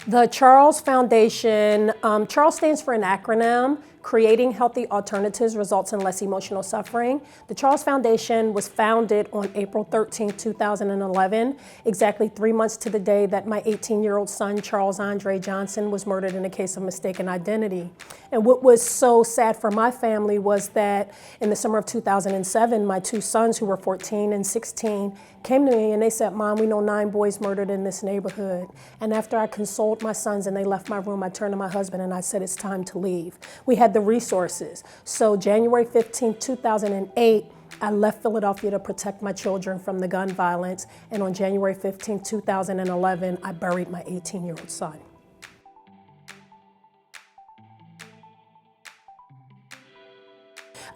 The Charles Foundation, Charles stands for an acronym. Creating Healthy Alternatives Results in Less Emotional Suffering. The Charles Foundation was founded on April 13, 2011, exactly 3 months to the day that my 18-year-old son, Charles Andre Johnson, was murdered in a case of mistaken identity. And what was so sad for my family was that in the summer of 2007, my two sons, who were 14 and 16, came to me and they said, "Mom, we know 9 boys murdered in this neighborhood." And after I consoled my sons and they left my room, I turned to my husband and I said, "It's time to leave." We had the resources. So January 15, 2008, I left Philadelphia to protect my children from the gun violence. And on January 15, 2011, I buried my 18-year-old son.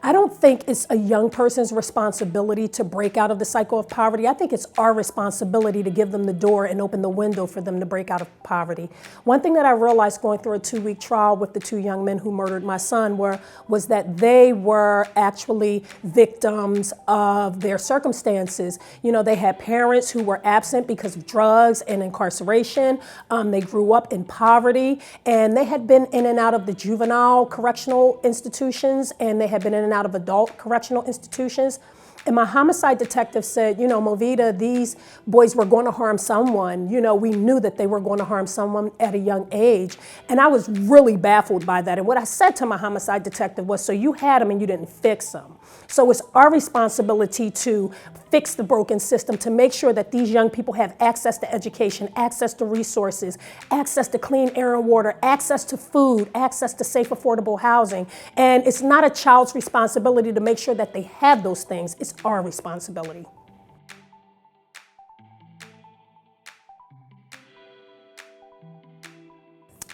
I don't think it's a young person's responsibility to break out of the cycle of poverty. I think it's our responsibility to give them the door and open the window for them to break out of poverty. One thing that I realized going through a 2-week trial with the 2 young men who murdered my son was that they were actually victims of their circumstances. You know, they had parents who were absent because of drugs and incarceration. They grew up in poverty, and they had been in and out of the juvenile correctional institutions, and they had been in and out of adult correctional institutions. And my homicide detective said, "You know, Movita, these boys were going to harm someone. You know, we knew that they were going to harm someone at a young age." And I was really baffled by that. And what I said to my homicide detective was, "So you had them and you didn't fix them." So it's our responsibility to fix the broken system, to make sure that these young people have access to education, access to resources, access to clean air and water, access to food, access to safe, affordable housing. And it's not a child's responsibility to make sure that they have those things. It's our responsibility.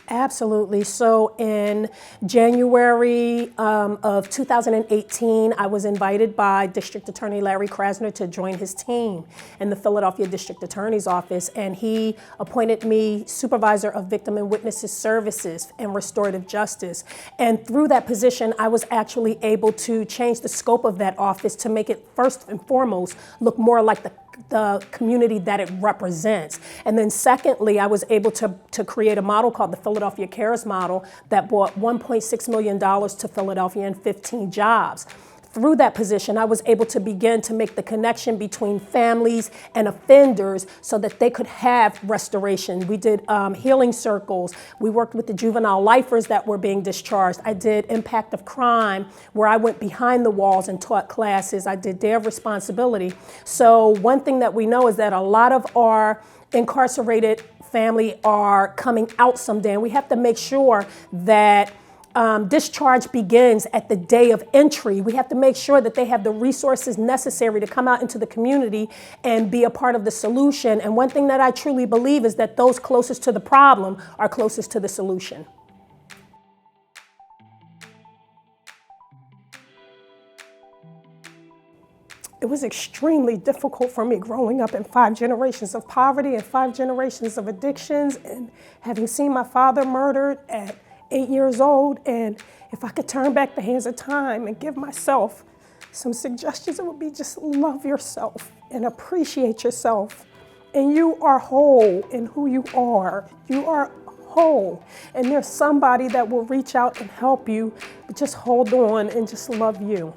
Absolutely. So in January of 2018, I was invited by District Attorney Larry Krasner to join his team in the Philadelphia District Attorney's Office, and he appointed me Supervisor of Victim and Witnesses Services and Restorative Justice. And through that position, I was actually able to change the scope of that office to make it first and foremost look more like the community that it represents. And then secondly, I was able to create a model called the Philadelphia Cares model that brought $1.6 million to Philadelphia and 15 jobs. Through that position, I was able to begin to make the connection between families and offenders so that they could have restoration. We did healing circles. We worked with the juvenile lifers that were being discharged. I did impact of crime, where I went behind the walls and taught classes. I did Day of Responsibility. So one thing that we know is that a lot of our incarcerated family are coming out someday, and we have to make sure that discharge begins at the day of entry. We have to make sure that they have the resources necessary to come out into the community and be a part of the solution. And one thing that I truly believe is that those closest to the problem are closest to the solution. It was extremely difficult for me growing up in 5 generations of poverty and 5 generations of addictions, and having seen my father murdered at 8 years old. And if I could turn back the hands of time and give myself some suggestions, it would be just love yourself and appreciate yourself. And you are whole in who you are. You are whole. And there's somebody that will reach out and help you, but just hold on and just love you.